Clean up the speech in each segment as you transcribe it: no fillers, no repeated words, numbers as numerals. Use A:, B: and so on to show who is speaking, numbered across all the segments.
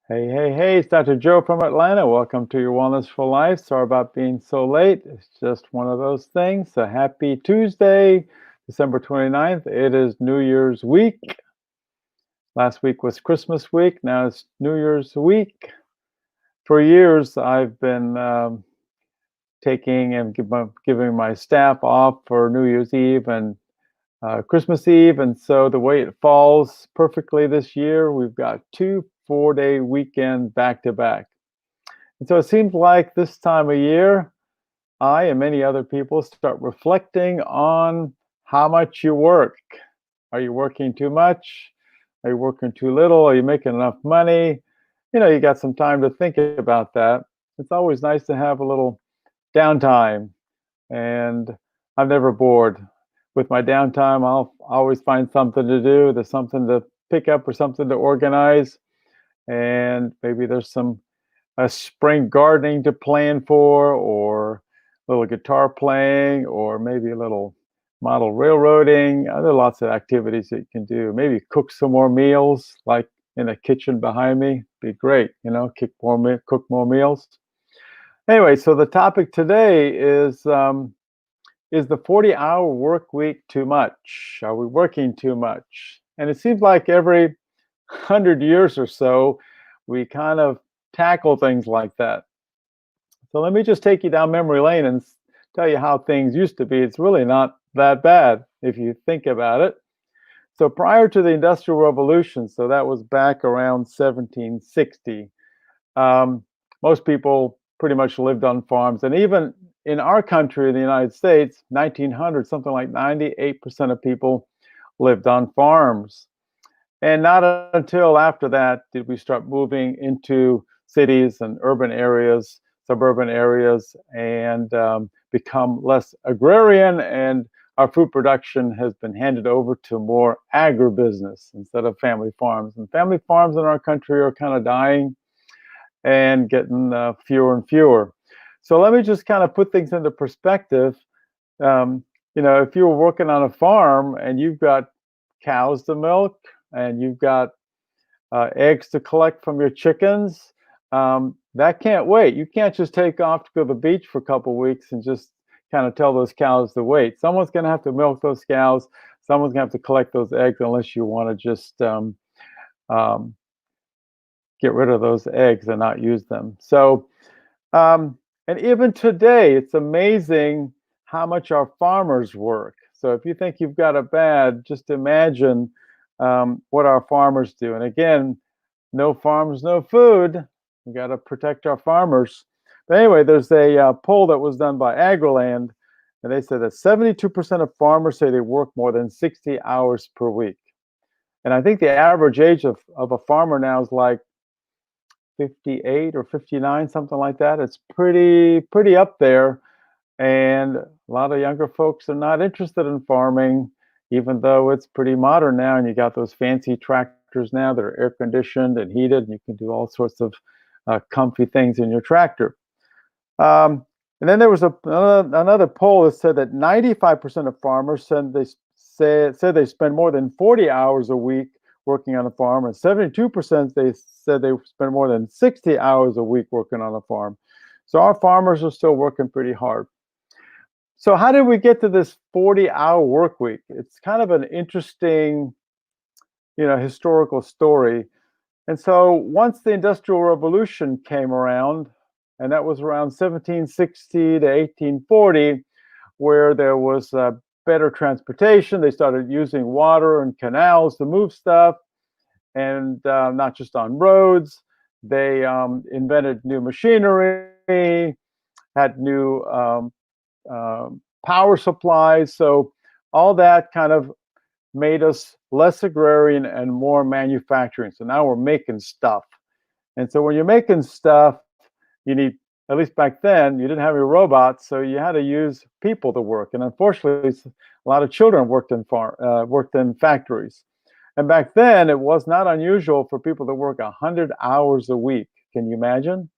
A: Hey, hey, hey, it's Dr. Joe from Atlanta. Welcome to Your Wellness for Life. Sorry about being so late. It's just one of those things. So happy Tuesday, December 29th. It is New Year's week. Last week was Christmas week. Now it's New Year's week. For years, I've been taking and giving my staff off for New Year's Eve and Christmas Eve. And so the way it falls perfectly this year, we've got two 4-day weekends back to back. And so it seems like this time of year, I and many other people start reflecting on how much you work. Are you working too much? Are you working too little? Are you making enough money? You got some time to think about that. It's always nice to have a little downtime, and I'm never bored. With my downtime, I'll always find something to do. There's something to pick up or something to organize, and maybe there's some a spring gardening to plan for, or a little guitar playing, or maybe a little model railroading. There are lots of activities that you can do. Maybe cook some more meals, like in the kitchen behind me. Be great, cook more meals. Anyway, so the topic today is the 40-hour work week too much? Are we working too much? And it seems like every 100 years or so, we kind of tackle things like that. So let me just take you down memory lane and tell you how things used to be. It's really not that bad if you think about it. So prior to the Industrial Revolution, so that was back around 1760, most people pretty much lived on farms. And even in our country, in the United States, 1900, something like 98% of people lived on farms. And not until after that did we start moving into cities and urban areas, suburban areas, and become less agrarian. And our food production has been handed over to more agribusiness instead of family farms. And family farms in our country are kind of dying and getting fewer and fewer. So let me just kind of put things into perspective. If you were working on a farm and you've got cows to milk, and you've got eggs to collect from your chickens, that can't wait. You can't just take off to go to the beach for a couple of weeks and just kind of tell those cows to wait. Someone's going to have to milk those cows. Someone's going to have to collect those eggs, unless you want to just get rid of those eggs and not use them. So, and even today, it's amazing how much our farmers work. So if you think you've got it bad, just imagine what our farmers do. And again, no farms, no food. We got to protect our farmers. But anyway, there's a poll that was done by AgriLand, and they said that 72% of farmers say they work more than 60 hours per week. And I think the average age of a farmer now is like 58 or 59, something like that. It's pretty up there. And a lot of younger folks are not interested in farming, even though it's pretty modern now, and you got those fancy tractors now that are air conditioned and heated, and you can do all sorts of comfy things in your tractor. And then there was another poll that said that 95% of farmers said they spend more than 40 hours a week working on a farm, and 72% they said they spend more than 60 hours a week working on a farm. So our farmers are still working pretty hard. So how did we get to this 40-hour work week? It's kind of an interesting, historical story. And so once the Industrial Revolution came around, and that was around 1760 to 1840, where there was better transportation, they started using water and canals to move stuff, and not just on roads. They invented new machinery, had new power supplies. So all that kind of made us less agrarian and more manufacturing. So now we're making stuff. And so when you're making stuff, you need, at least back then, you didn't have your robots, so you had to use people to work. And unfortunately, a lot of children worked in factories. And back then, it was not unusual for people to work 100 hours a week. Can you imagine?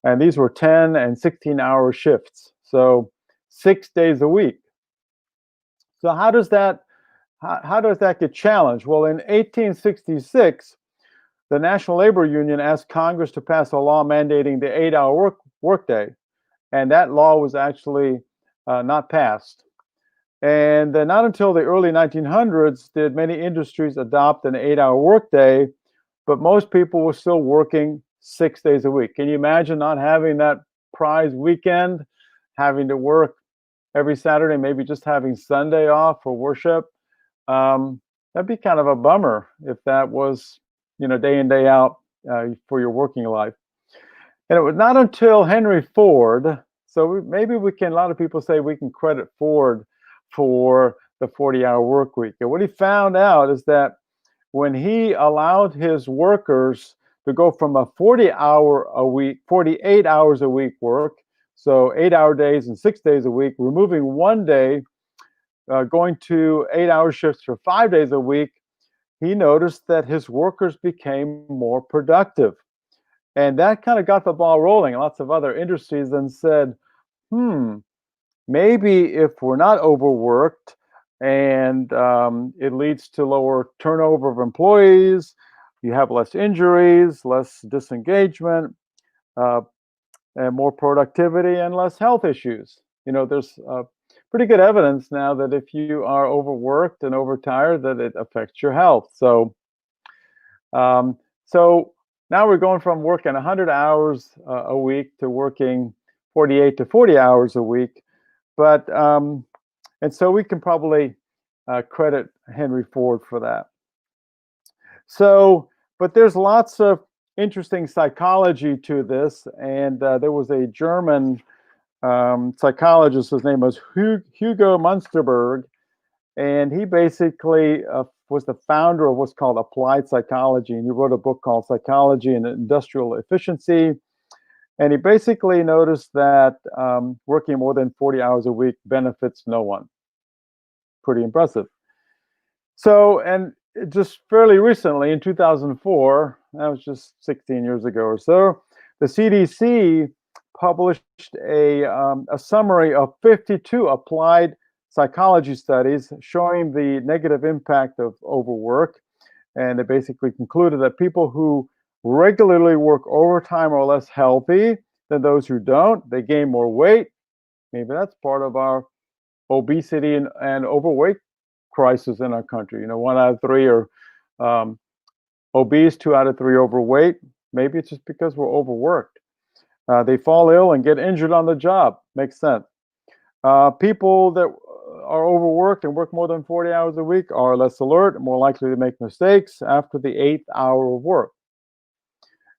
A: And these were 10 and 16-hour shifts. So 6 days a week. So how does that get challenged? Well, in 1866, the National Labor Union asked Congress to pass a law mandating the 8-hour workday, and that law was actually not passed. And then not until the early 1900s did many industries adopt an 8-hour workday, but most people were still working 6 days a week. Can you imagine not having that prize weekend, having to work every Saturday, maybe just having Sunday off for worship? That'd be kind of a bummer if that was, day in, day out for your working life. And it was not until Henry Ford, so maybe we can, a lot of people say we can credit Ford for the 40-hour work week. And what he found out is that when he allowed his workers to go from a 40-hour a week, 48 hours a week work, so 8-hour days and 6 days a week, removing one day, going to 8-hour shifts for 5 days a week, he noticed that his workers became more productive. And that kind of got the ball rolling. Lots of other industries then said, maybe if we're not overworked and it leads to lower turnover of employees, you have less injuries, less disengagement, and more productivity and less health issues. There's pretty good evidence now that if you are overworked and overtired, that it affects your health. So now we're going from working 100 hours a week to working 48 to 40 hours a week. But and so we can probably credit Henry Ford for that. So, but there's lots of interesting psychology to this, and there was a German psychologist. His name was Hugo Munsterberg, and he basically was the founder of what's called applied psychology, and he wrote a book called Psychology and Industrial Efficiency. And he basically noticed that working more than 40 hours a week benefits no one. Pretty impressive. So, and just fairly recently, in 2004, that was just 16 years ago or so, the CDC published a summary of 52 applied psychology studies showing the negative impact of overwork. And they basically concluded that people who regularly work overtime are less healthy than those who don't. They gain more weight. Maybe that's part of our obesity and overweight crisis in our country. 1 out of 3 are obese, 2 out of 3 overweight. Maybe it's just because we're overworked. They fall ill and get injured on the job. Makes sense. People that are overworked and work more than 40 hours a week are less alert, more likely to make mistakes after the 8th hour of work.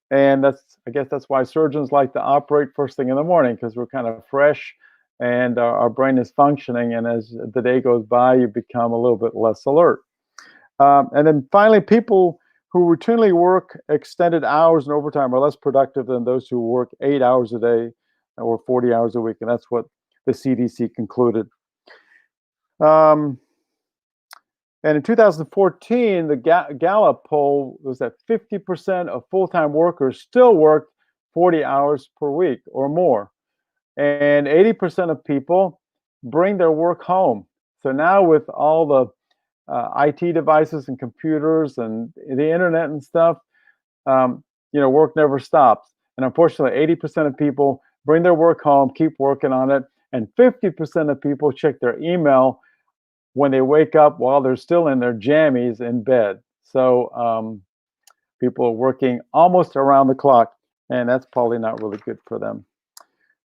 A: And I guess that's why surgeons like to operate first thing in the morning, because we're kind of fresh and our brain is functioning. And as the day goes by, you become a little bit less alert. And then finally, people who routinely work extended hours and overtime are less productive than those who work 8 hours a day or 40 hours a week. And that's what the CDC concluded. And in 2014, the Gallup poll was that 50% of full-time workers still worked 40 hours per week or more. And 80% of people bring their work home. So now with all the IT devices and computers and the internet and stuff, work never stops. And unfortunately, 80% of people bring their work home, keep working on it, and 50% of people check their email when they wake up while they're still in their jammies in bed. So people are working almost around the clock, and that's probably not really good for them.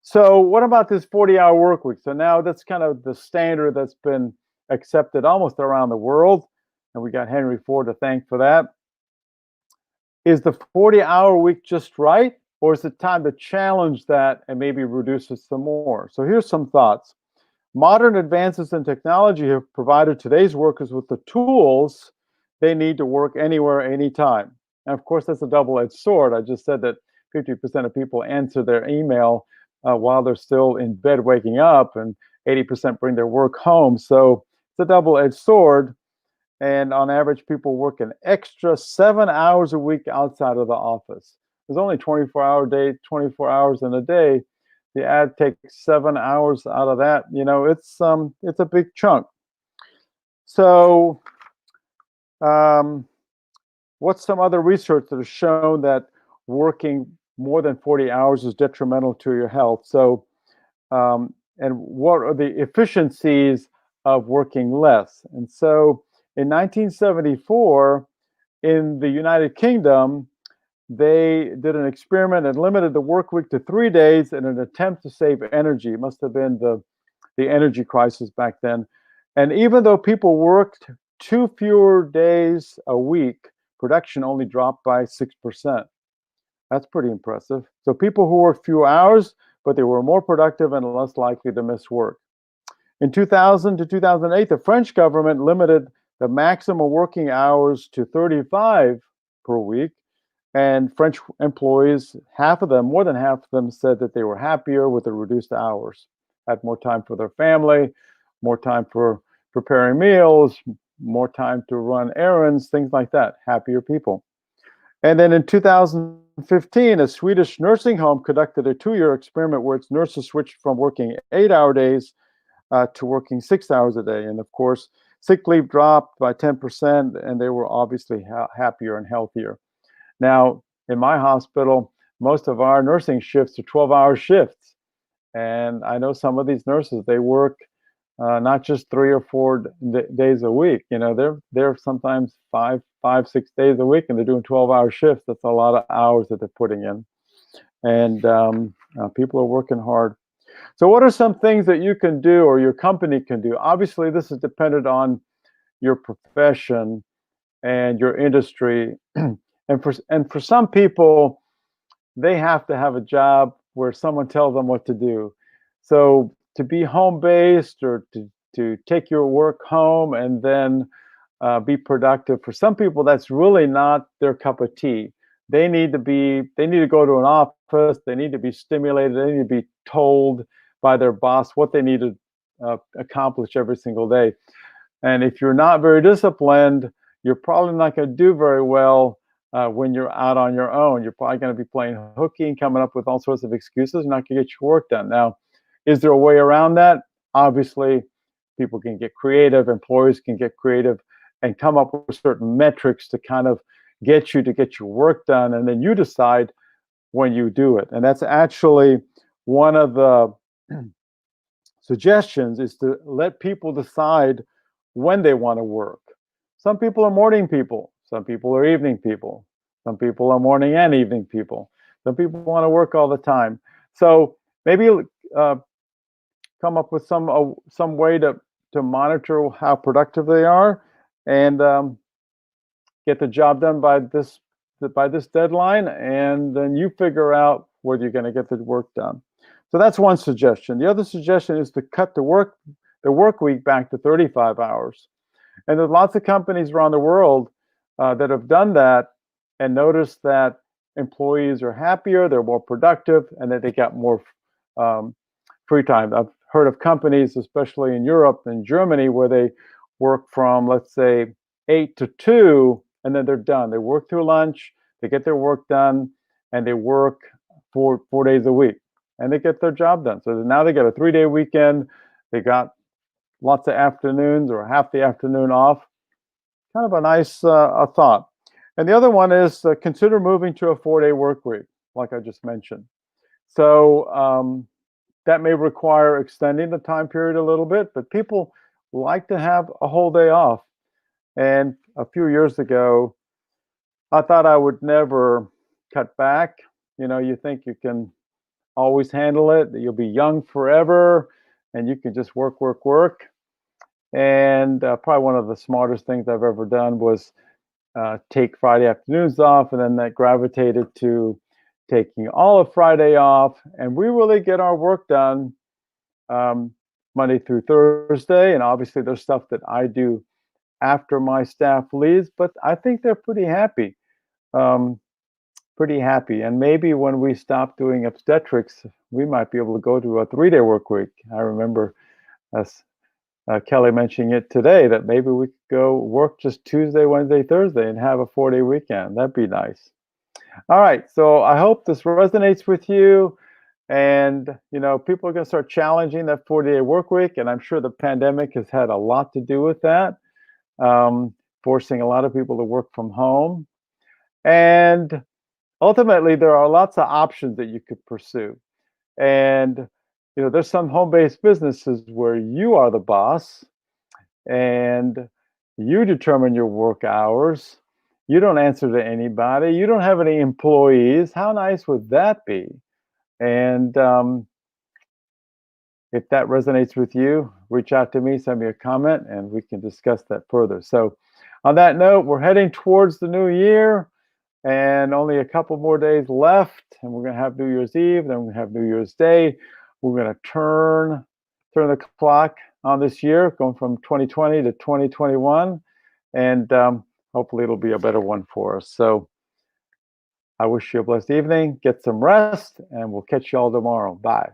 A: So what about this 40-hour work week? So now that's kind of the standard that's been accepted almost around the world, and we got Henry Ford to thank for that. Is the 40-hour week just right, or is it time to challenge that and maybe reduce it some more? So here's some thoughts. Modern advances in technology have provided today's workers with the tools they need to work anywhere, anytime. And of course, that's a double-edged sword. I just said that 50% of people answer their email while they're still in bed waking up, and 80% bring their work home. So it's a double-edged sword. And on average, people work an extra 7 hours a week outside of the office. There's only 24-hour day, 24 hours in a day. The ad takes 7 hours out of that. It's a big chunk. So what's some other research that has shown that working more than 40 hours is detrimental to your health? So, and what are the efficiencies of working less? And so in 1974, in the United Kingdom, they did an experiment and limited the work week to 3 days in an attempt to save energy. It must have been the energy crisis back then. And even though people worked 2 fewer days a week, production only dropped by 6%. That's pretty impressive. So people who worked few hours, but they were more productive and less likely to miss work. In 2000 to 2008, the French government limited the maximum working hours to 35 per week. And French employees, half of them, more than half of them, said that they were happier with the reduced hours, had more time for their family, more time for preparing meals, more time to run errands, things like that. Happier people. And then in 2015, a Swedish nursing home conducted a 2-year experiment where its nurses switched from working 8-hour days to working 6 hours a day. And of course, sick leave dropped by 10%, and they were obviously happier and healthier. Now, in my hospital, most of our nursing shifts are 12-hour shifts. And I know some of these nurses, they work not just 3 or 4 days a week. You know, they're sometimes 6 days a week, and they're doing 12-hour shifts. That's a lot of hours that they're putting in. And people are working hard. So what are some things that you can do or your company can do? Obviously, this is dependent on your profession and your industry. And for some people, they have to have a job where someone tells them what to do. So to be home-based or to take your work home and then be productive, for some people, that's really not their cup of tea. They need to go to an office, they need to be stimulated, they need to be told by their boss what they need to accomplish every single day. And if you're not very disciplined, you're probably not going to do very well when you're out on your own. You're probably going to be playing hooky and coming up with all sorts of excuses, not going to get your work done. Now, is there a way around that? Obviously, people can get creative, employers can get creative and come up with certain metrics to kind of get you to get your work done, and then you decide when you do it. And that's actually one of the suggestions, is to let people decide when they want to work. Some people are morning people, some people are evening people, some people are morning and evening people, some people want to work all the time. So maybe come up with some way to monitor how productive they are, and get the job done by this deadline, and then you figure out whether you're going to get the work done. So that's one suggestion. The other suggestion is to cut the work week back to 35 hours. And there's lots of companies around the world that have done that and noticed that employees are happier, they're more productive, and that they got more free time. I've heard of companies, especially in Europe and Germany, where they work from, let's say, 8 to 2, and then they're done. They work through lunch, they get their work done, and they work 4 days a week, and they get their job done. So now they got a 3-day weekend. They got lots of afternoons or half the afternoon off. Kind of a nice thought. And the other one is consider moving to a 4-day work week, like I just mentioned. So that may require extending the time period a little bit, but people like to have a whole day off. And a few years ago, I thought I would never cut back. You know, you think you can always handle it, that you'll be young forever, and you can just work, work, work. And probably one of the smartest things I've ever done was take Friday afternoons off, and then that gravitated to taking all of Friday off. And we really get our work done Monday through Thursday. And obviously, there's stuff that I do after my staff leaves, but I think they're pretty happy. And maybe when we stop doing obstetrics, we might be able to go to a 3-day work week. I remember us Kelly mentioning it today, that maybe we could go work just Tuesday, Wednesday, Thursday and have a 4-day weekend. That'd be nice. All right, so I hope this resonates with you. And, you know, people are going to start challenging that 4-day work week. And I'm sure the pandemic has had a lot to do with that, forcing a lot of people to work from home. And ultimately, there are lots of options that you could pursue. And there's some home-based businesses where you are the boss and you determine your work hours. You don't answer to anybody. You don't have any employees. How nice would that be? And if that resonates with you, reach out to me, send me a comment, and we can discuss that further. So, on that note, we're heading towards the new year and only a couple more days left. And we're going to have New Year's Eve, then we're going to have New Year's Day. We're going to turn the clock on this year, going from 2020 to 2021. And hopefully, it'll be a better one for us. So, I wish you a blessed evening. Get some rest, and we'll catch you all tomorrow. Bye.